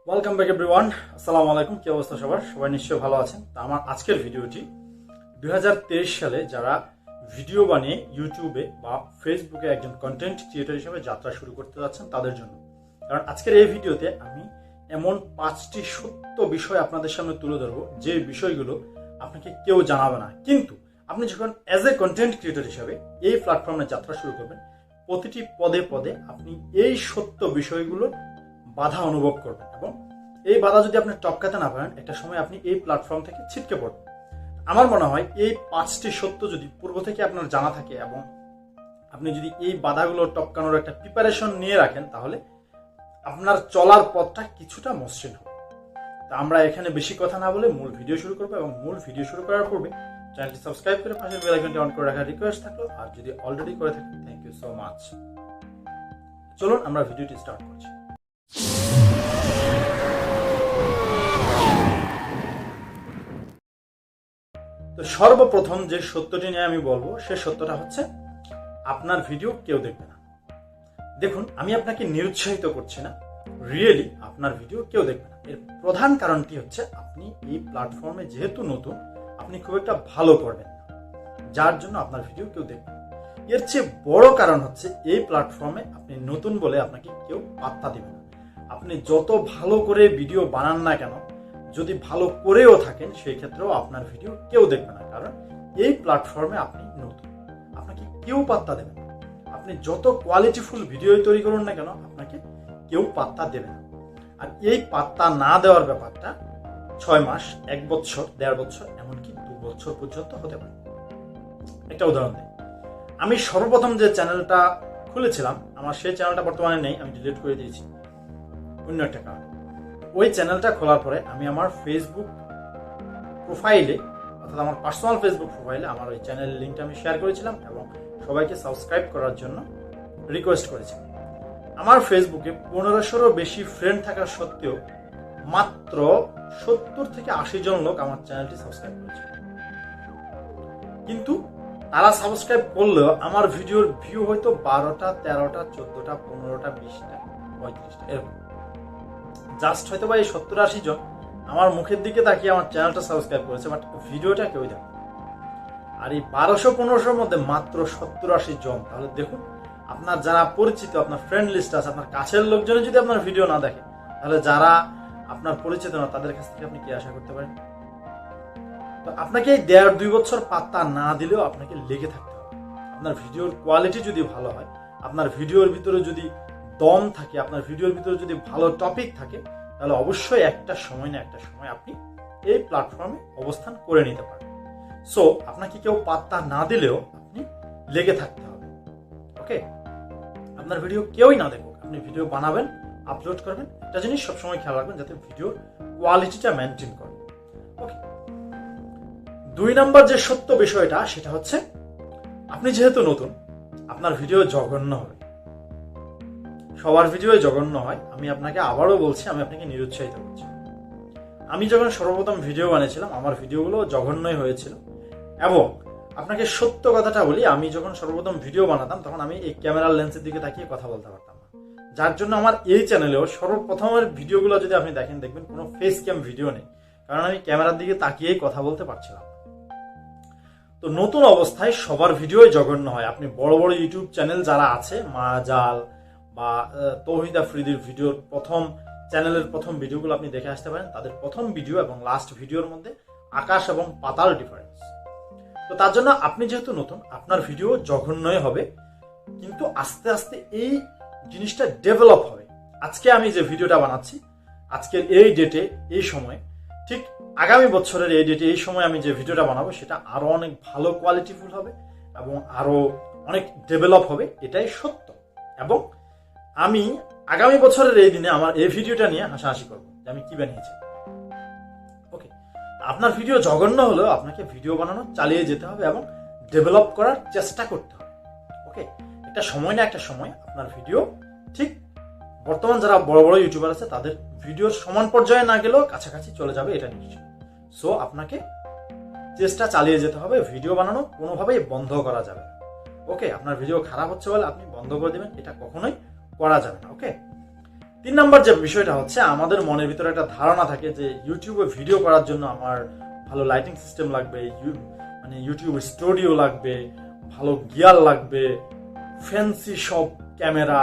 Welcome back everyone. আসসালামু আলাইকুম। কি অবস্থা সবার? সবাই নিশ্চয়ই ভালো আছেন। তো আমার আজকের ভিডিওটি 2023 সালে যারা ভিডিও বানিয়ে ইউটিউবে বা ফেসবুকে একজন কন্টেন্ট ক্রিয়েটর হিসেবে যাত্রা শুরু করতে যাচ্ছেন তাদের জন্য। কারণ আজকের এই ভিডিওতে আমি এমন 5টি সত্য বিষয় আপনাদের সামনে তুলে ধরবো যে বিষয়গুলো আপনাকে কেউ জানাবে না, কিন্তু আপনি যখন অ্যাজ এ কন্টেন্ট ক্রিয়েটর হিসেবে এই প্ল্যাটফর্মে যাত্রা শুরু করবেন, প্রতিটি পদে পদে আপনি এই সত্য বিষয়গুলো বাধা অনুভব করবেন এবং এই বাধা যদি আপনি টপকাতে না পারেন, একটা সময় আপনি এই প্ল্যাটফর্ম থেকে ছিটকে পড়বেন। আমার মনে হয় এই 5টি সত্য যদি পূর্ব থেকে আপনার জানা থাকে এবং আপনি যদি এই বাধাগুলো টপকানোর একটা প্রিপারেশন নিয়ে রাখেন, তাহলে আপনার চলার পথটা কিছুটা মসৃণ হবে। তা আমরা এখানে বেশি কথা না বলে মূল ভিডিও শুরু করবো এবং মূল ভিডিও শুরু করার পূর্বে চ্যানেলটি সাবস্ক্রাইব করে পাশের বেল আইকনটি অন করে রাখার রিকোয়েস্ট থাকলো, আর যদি অলরেডি করে থাকেন থ্যাংক ইউ সো মাচ। চলুন আমরা ভিডিওটি স্টার্ট করছি। তো সর্বপ্রথম যে সত্যটি নিয়ে আমি বলবো সে সত্যটা হচ্ছে আপনার ভিডিও কেউ দেখবে না। দেখুন, আমি আপনাকে নিরুৎসাহিত করছি না, রিয়েলি আপনার ভিডিও কেউ দেখবে না। এর প্রধান কারণটি হচ্ছে আপনি এই প্ল্যাটফর্মে যেহেতু নতুন, আপনি খুব একটা ভালো করবেন না, যার জন্য আপনার ভিডিও কেউ দেখবে না। এর চেয়ে বড় কারণ হচ্ছে এই প্ল্যাটফর্মে আপনি নতুন বলে আপনাকে কেউ পাত্তা দিবে না। আপনি যত ভালো করে ভিডিও বানান না কেন, যদি ভালো করেও থাকেন সেই ক্ষেত্রেও আপনার ভিডিও কেউ দেখবে না, কারণ এই প্ল্যাটফর্মে আপনি নতুন, আপনাকে কেউ পাত্তা দেবে না। আপনি যত কোয়ালিটিফুল ভিডিও তৈরি করুন না কেন, আপনাকে কেউ পাত্তা দেবে না। আর এই পাত্তা না দেওয়ার ব্যাপারটা 6 মাস, 1 বছর, 1.5 বছর, এমনকি 2 বছর পর্যন্ত হতে পারে। একটা উদাহরণ দিই, আমি সর্বপ্রথম যে চ্যানেলটা খুলেছিলাম, আমার সেই চ্যানেলটা বর্তমানে নেই, আমি ডিলিট করে দিয়েছি অন্য একটা কারণে। ওই চ্যানেলটা খোলার পরে আমি আমার ফেসবুক প্রোফাইলে, অর্থাৎ আমার পার্সোনাল ফেসবুক প্রোফাইলে আমার ওই চ্যানেলের লিঙ্কটা আমি শেয়ার করেছিলাম এবং সবাইকে সাবস্ক্রাইব করার জন্য রিকোয়েস্ট করেছিলাম। আমার ফেসবুকে 1500-এরও বেশি ফ্রেন্ড থাকা সত্ত্বেও মাত্র 70 থেকে 80 জন লোক আমার চ্যানেলটি সাবস্ক্রাইব করেছে। কিন্তু তারা সাবস্ক্রাইব করলেও আমার ভিডিওর ভিউ হয়তো 12টা, 13টা, 14টা, 15টা, 20টা, 35টা এরকম। জাস্ট হয়তো বা এই 70-80 জন আমার মুখের দিকে তাকিয়ে আমার চ্যানেলটা সাবস্ক্রাইব করেছে, বাট ভিডিওটা কেউ দেখে। আর এই 1200-1500-এর মধ্যে মাত্র 70-80 জন, তাহলে দেখুন আপনার যারা পরিচিত, আপনার ফ্রেন্ড লিস্ট আছে, আপনার কাছের লোকজনে যদি আপনার ভিডিও না দেখে, তাহলে যারা আপনার পরিচিত না তাদের কাছ থেকে আপনি কি আশা করতে পারেন? তো আপনাকে এই 1.5-2 বছর পাত্তা না দিলেও আপনাকে লেগে থাকতে হবে। আপনার ভিডিওর কোয়ালিটি যদি ভালো হয়, আপনার ভিডিওর ভিতরে যদি দম থাকে, আপনার ভিডিওর ভিতরে যদি ভালো টপিক থাকে, তাহলে অবশ্যই একটা সময় না একটা সময় আপনি এই প্ল্যাটফর্মে অবস্থান করে নিতে পারেন। সো আপনাকে কেউ পাত্তা না দিলেও আপনি লেগে থাকতে হবে। ওকে, আপনার ভিডিও কেউই না দেখুক, আপনি ভিডিও বানাবেন, আপলোড করবেন। একটা জিনিস সবসময় খেয়াল রাখবেন, যাতে ভিডিওর কোয়ালিটিটা মেনটেন করেন। ওকে, 2 নম্বর যে সত্য বিষয়টা সেটা হচ্ছে আপনি যেহেতু নতুন, আপনার ভিডিও জঘন্য হবে। সবার ভিডিও জঘন্য হয়, আমি আপনাকে আবারও বলছি, আমি আপনাকে নিরুৎসাহিত করছি। আমি যখন সর্বপ্রথম ভিডিও বানিয়েছিলাম, আমার ভিডিওগুলো জঘন্যই হয়েছিল। এবং আপনাকে সত্য কথাটা বলি, আমি যখন সর্বপ্রথম ভিডিও বানাতাম তখন আমি এই ক্যামেরার লেন্সের দিকে তাকিয়ে কথা বলতে পারতাম না, যার জন্য আমার এই চ্যানেলেও সর্বপ্রথমের ভিডিওগুলো যদি আপনি দেখেন, দেখবেন কোনো ফেস ক্যাম ভিডিও নেই, কারণ আমি ক্যামেরার দিকে তাকিয়েই কথা বলতে পারছিলাম। তো নতুন অবস্থায় সবার ভিডিওই জঘন্য হয়। আপনি বড় বড় ইউটিউব চ্যানেল যারা আছে, মাজাল বা তৌহিদ আফ্রিদির ভিডিওর চ্যানেলের প্রথম ভিডিওগুলো আপনি দেখে আসতে পারেন। তাদের প্রথম ভিডিও এবং লাস্ট ভিডিওর মধ্যে আকাশ এবং পাতাল ডিফারেন্স। তো তার জন্য আপনি যেহেতু নতুন, আপনার ভিডিও জঘন্যই হবে, কিন্তু আস্তে আস্তে এই জিনিসটা ডেভেলপ হবে। আজকে আমি যে ভিডিওটা বানাচ্ছি, আজকের এই ডেটে, এই সময়, ঠিক আগামী বছরের এই ডেটে, এই সময় আমি যে ভিডিওটা বানাবো সেটা আরো অনেক ভালো কোয়ালিটিফুল হবে এবং আরো অনেক ডেভেলপ হবে, এটাই সত্য। এবং আমি আগামী বছরের এই দিনে আমার এই ভিডিওটা নিয়ে হাসাহাসি করবো যে আমি কি বানিয়েছি। ওকে, আপনার ভিডিও জঘন্য হলেও আপনাকে ভিডিও বানানো চালিয়ে যেতে হবে এবং ডেভেলপ করার চেষ্টা করতে হবে। ওকে, একটা সময় না একটা সময় আপনার ভিডিও ঠিক বর্তমান যারা বড় বড় ইউটিউবার আছে তাদের ভিডিওর সমান পর্যায়ে না গেলেও কাছাকাছি চলে যাবে, এটা নিশ্চয়। সো আপনাকে চেষ্টা চালিয়ে যেতে হবে, ভিডিও বানানো কোনোভাবেই বন্ধ করা যাবে না। ওকে, আপনার ভিডিও খারাপ হচ্ছে বলে আপনি বন্ধ করে দেবেন, এটা কখনোই করা যাবে না। ওকে, 3 নাম্বার যে বিষয়টা হচ্ছে, আমাদের মনের ভিতরে একটা ধারণা থাকে যে ইউটিউবে ভিডিও করার জন্য আমার ভালো লাইটিং সিস্টেম লাগবে, মানে ইউটিউব স্টুডিও লাগবে, ভালো গিয়ার লাগবে, ফ্যান্সি সব camera,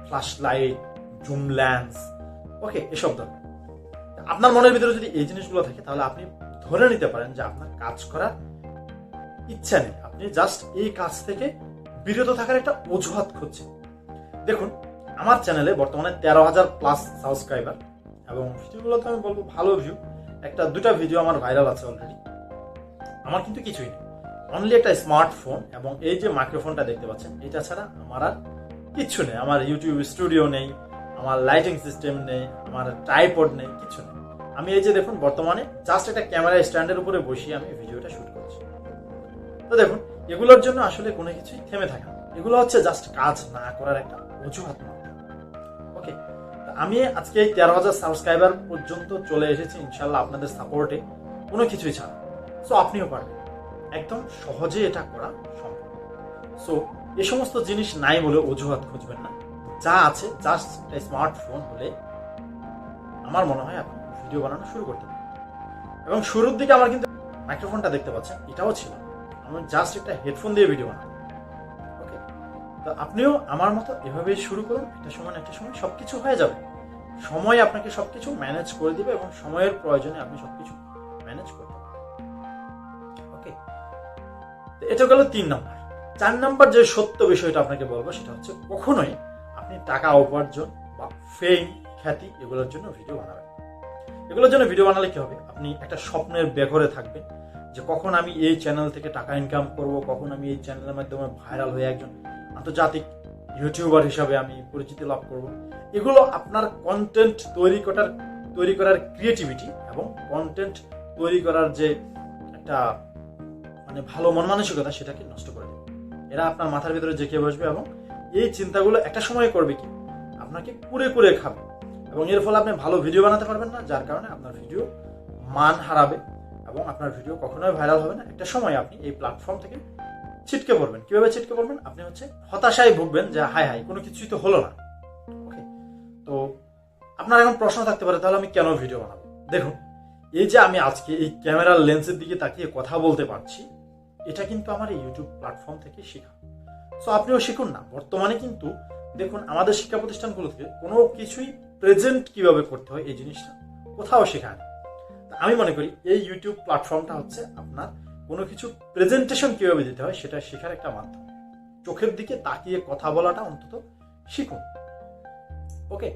flash light, zoom lens, okay, এসব দরকার। আপনার মনের ভিতরে যদি এই জিনিসগুলো থাকে তাহলে আপনি ধরে নিতে পারেন যে আপনার কাজ করার ইচ্ছা নেই, আপনি জাস্ট এই কাজ থেকে বিরত থাকার একটা অজুহাত খুঁজছেন। দেখুন, আমার চ্যানেলে বর্তমানে 13,000+ সাবস্ক্রাইবার, এবং ভিডিওগুলোতে আমি বলবো ভালো ভিউ, 1-2টা ভিডিও আমার ভাইরাল আছে অলরেডি। আমার কিন্তু কিছুই নেই, অনলি একটা স্মার্টফোন এবং এই যে মাইক্রোফোনটা দেখতে পাচ্ছেন, এটা ছাড়া আমার আর কিচ্ছু নেই। আমার ইউটিউব স্টুডিও নেই, আমার লাইটিং সিস্টেম নেই, আমার ট্রাইপড নেই, কিছু নেই। আমি এই যে দেখুন, বর্তমানে জাস্ট একটা ক্যামেরা স্ট্যান্ডের উপরে বসিয়ে আমি ভিডিওটা শুট করছি। তো দেখুন, এগুলোর জন্য আসলে কোনো কিছুই থেমে থাকে না, এগুলো হচ্ছে জাস্ট কাজ না করার একটা অজুহাত মাত্র। ওকে, আমি আজকে এই 13,000 সাবস্ক্রাইবার পর্যন্ত চলে এসেছি ইনশাল্লাহ আপনাদের সাপোর্টে, কোনো কিছুই ছাড়া। সো আপনিও পারবেন, একদম সহজে এটা করা সম্ভব। সো এই সমস্ত জিনিস নাই বলে অজুহাত খুঁজবেন না, যা আছে জাস্ট একটা স্মার্টফোন হলে আমার মনে হয় আপনি ভিডিও বানানো শুরু করতে পারেন। এবং শুরুর দিকে আমার কিন্তু মাইক্রোফোনটা দেখতে পাচ্ছেন, এটাও ছিল, আমি জাস্ট একটা হেডফোন দিয়ে ভিডিও বানাবো। ওকে, তো আপনিও আমার মতো এভাবেই শুরু করুন, একটা সময় সবকিছু হয়ে যাবে। সময় আপনাকে সবকিছু ম্যানেজ করে দিবে এবং সময়ের প্রয়োজনে আপনি সবকিছু ম্যানেজ করতে পারবেন। ওকে, এটা গেল 3 নাম্বার। 4 নাম্বার যে সত্য বিষয়টা আপনাকে বলবো সেটা হচ্ছে, কখনোই আপনি টাকা উপার্জন বা ফেম, খ্যাতি এগুলোর জন্য ভিডিও বানাবেন। এগুলোর জন্য ভিডিও বানালে কি হবে, আপনি একটা স্বপ্নের বেঘরে থাকবেন যে কখন আমি এই চ্যানেল থেকে টাকা ইনকাম করব, কখন আমি এই চ্যানেলের মাধ্যমে ভাইরাল হয়ে একজন আন্তর্জাতিক ইউটিউবার হিসাবে আমি পরিচিতি লাভ করব। এগুলো আপনার কন্টেন্ট তৈরি করার ক্রিয়েটিভিটি এবং কন্টেন্ট তৈরি করার যে একটা মানে ভালো মন মানসিকতা, সেটাকে নষ্ট করে দেবে। এরা আপনার মাথার ভিতরে জেঁকে বসবে এবং এই চিন্তাগুলো একটা সময় করবে কি, আপনাকে কুরে খাবে, এবং এর ফলে আপনি ভালো ভিডিও বানাতে পারবেন না, যার কারণে আপনার ভিডিও মান হারাবে এবং আপনার ভিডিও কখনোই ভাইরাল হবে না। একটা সময় আপনি এই প্ল্যাটফর্ম থেকে ছিটকে পড়বেন। কিভাবে ছিটকে পড়বেন, আপনি হচ্ছে হতাশায় ভুগবেন যে হায় কোনো কিছুই তো হলো না। ওকে, তো আপনার এখন প্রশ্ন থাকতে পারে, তাহলে আমি কেন ভিডিও বানাবো? দেখুন, এই যে আমি আজকে এই ক্যামেরার লেন্সের দিকে তাকিয়ে কথা বলতে পারছি, এটা কিন্তু আমার এই ইউটিউব প্ল্যাটফর্ম থেকে শেখা। সো আপনিও শিখুন না। বর্তমানে কিন্তু দেখুন, আমাদের শিক্ষা প্রতিষ্ঠানগুলো থেকে কোনো কিছুই প্রেজেন্ট কিভাবে করতে হয় এই জিনিসটা কোথাও শেখায় না। আমি মনে করি এই ইউটিউব প্ল্যাটফর্মটা হচ্ছে আপনার কোনো কিছু প্রেজেন্টেশন কিভাবে দিতে হয় সেটা শেখার একটা মাধ্যম। চোখের দিকে তাকিয়ে কথা বলাটা অন্তত শিখুন। ওকে,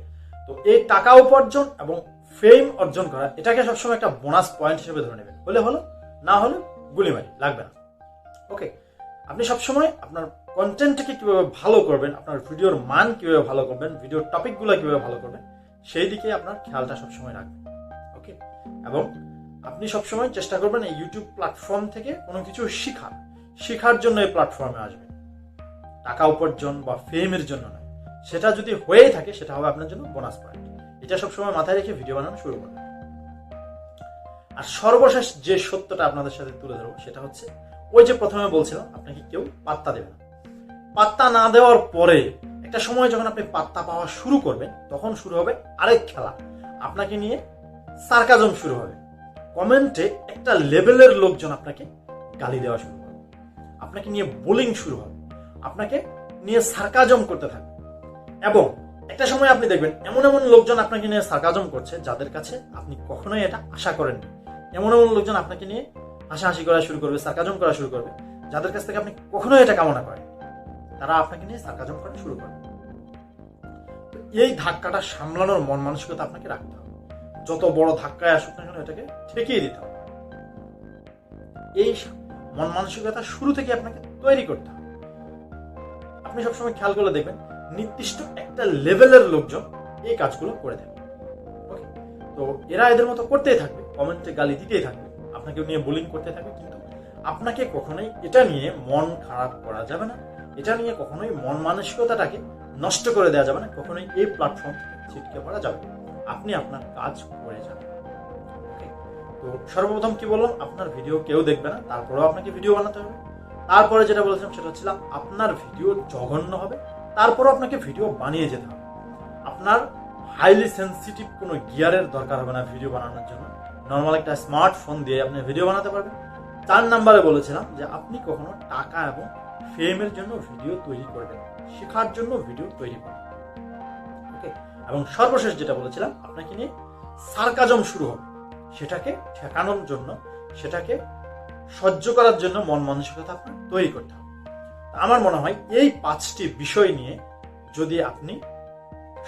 তো এই টাকা উপার্জন এবং ফেম অর্জন করা, এটাকে সবসময় একটা বোনাস পয়েন্ট হিসেবে ধরে নেবেন। হলে হলো, না হলে গুলিমারি লাগবে না। ওকে, আপনি সবসময় আপনার কন্টেন্টকে কিভাবে ভালো করবেন, আপনার ভিডিওর মান কিভাবে ভালো করবেন, ভিডিওর টপিকগুলো কিভাবে ভালো করবেন, সেই দিকে আপনার খেয়ালটা সবসময় রাখবেন। ওকে, এবং আপনি সবসময় চেষ্টা করবেন এই ইউটিউব প্ল্যাটফর্ম থেকে কোনো কিছু শেখার জন্য এই প্ল্যাটফর্মে আসবেন, টাকা উপার্জন বা ফেমের জন্য নয়। সেটা যদি হয়েই থাকে, সেটা হবে আপনার জন্য বোনাস পয়েন্ট। এটা সবসময় মাথায় রেখে ভিডিও বানানো শুরু করবেন। আর সর্বশেষ যে সত্যটা আপনাদের সাথে তুলে ধরবো সেটা হচ্ছে, ওই যে প্রথমে বলছিলাম আপনাকে কেউ পাত্তা দেবে না। পাত্তা না দেওয়ার পরে একটা সময় যখন আপনি পাত্তা পাওয়া শুরু করবেন, তখন শুরু হবে আরেক খেলা। আপনাকে নিয়ে সার্কাজম শুরু হবে। কমেন্টে একটা লেভেলের লোকজন আপনাকে গালি দেওয়া শুরু করবে, আপনাকে নিয়ে বোলিং শুরু হবে, আপনাকে নিয়ে সার্কাজম করতে থাকবে। এবং একটা সময় আপনি দেখবেন এমন লোকজন আপনাকে নিয়ে সার্কাজম করছে যাদের কাছে আপনি কখনোই এটা আশা করেননি। এমন লোকজন আপনাকে নিয়ে হাসাহাসি করা শুরু করবে, সার্কাজম করা শুরু করবে, যাদের কাছ থেকে আপনি কখনোই এটা কামনা করেন। তারা আপনাকে নিয়ে সার্কাজম করা শুরু করবে। এই ধাক্কাটা সামলানোর মন মানসিকতা আপনাকে রাখতে হবে। যত বড় ধাক্কায় আসুক না কেন, এটাকে ঠেকিয়ে দিতে হবে। এই মন মানসিকতা শুরু থেকে আপনাকে তৈরি করতে হবে। আপনি সবসময় খেয়াল করে দেখবেন, নির্দিষ্ট একটা লেভেলের লোকজন এই কাজগুলো করে থাকে। ওকে, তো এরা এদের মতো করতেই থাকবে, কমেন্টে গালি দিতেই থাকবে, আপনাকে নিয়ে বোলিং করতে থাকবে। কিন্তু আপনাকে কখনোই এটা নিয়ে মন খারাপ করা যাবে না, এটা নিয়ে কখনোই মন মানসিকতাটাকে নষ্ট করে দেওয়া যাবে না, কখনোই এই প্ল্যাটফর্ম থেকে ছিটকে পড়া যাবে। আপনি আপনার কাজ করে যাবেন। তো সর্বপ্রথম কি বললাম, আপনার ভিডিও কেউ দেখবে না, তারপরেও আপনাকে ভিডিও বানাতে হবে। তারপরে যেটা বলেছিলাম সেটা হচ্ছিল, আপনার ভিডিও জঘন্য হবে, তারপরেও আপনাকে ভিডিও বানিয়ে যেতে হবে। আপনার হাইলি সেন্সিটিভ কোনো গিয়ারের দরকার হবে না ভিডিও বানানোর জন্য। নর্মাল একটা স্মার্টফোন দিয়ে আপনি ভিডিও বানাতে পারবেন। 4 নম্বরে বলেছিলাম যে আপনি কখনো টাকা এবং ফেমের জন্য ভিডিও তৈরি করবেন, শেখার জন্য ভিডিও তৈরি করবেন। ওকে, এবং সর্বশেষ যেটা বলেছিলাম, আপনাকে নিয়ে সার্কাজম শুরু হবে, সেটাকে ঠেকানোর জন্য, সেটাকে সহ্য করার জন্য মন মানসিকতা আপনার তৈরি করতে হবে। আমার মনে হয় এই 5টি বিষয় নিয়ে যদি আপনি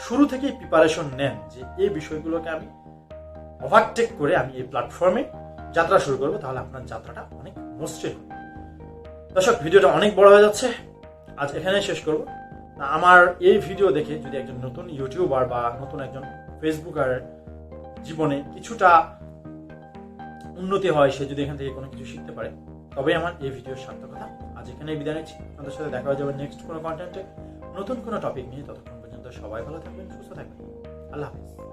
শুরু থেকেই প্রিপারেশন নেন যে এই বিষয়গুলোকে আমি ওভারটেক করে আমি এই প্ল্যাটফর্মে যাত্রা শুরু করবো, তাহলে আপনার যাত্রাটা অনেক মসৃণ হবে। দর্শক, ভিডিওটা অনেক বড় হয়ে যাচ্ছে, আজ এখানেই শেষ করব। আমার এই ভিডিও দেখে যদি একজন নতুন ইউটিউবার বা নতুন একজন ফেসবুকার জীবনে কিছুটা উন্নতি হয়, সে যদি এখান থেকে কোনো কিছু শিখতে পারে, তবে আমার এই ভিডিওর সার্থকতা। আজ এখানেই বিদায় নিচ্ছি। আপনাদের সাথে দেখা হয়ে যাবে নেক্সট কোনো কন্টেন্টে, নতুন কোনো টপিক নিয়ে। ততক্ষণ পর্যন্ত সবাই ভালো থাকবেন, সুস্থ থাকবেন। আল্লাহ হাফিজ।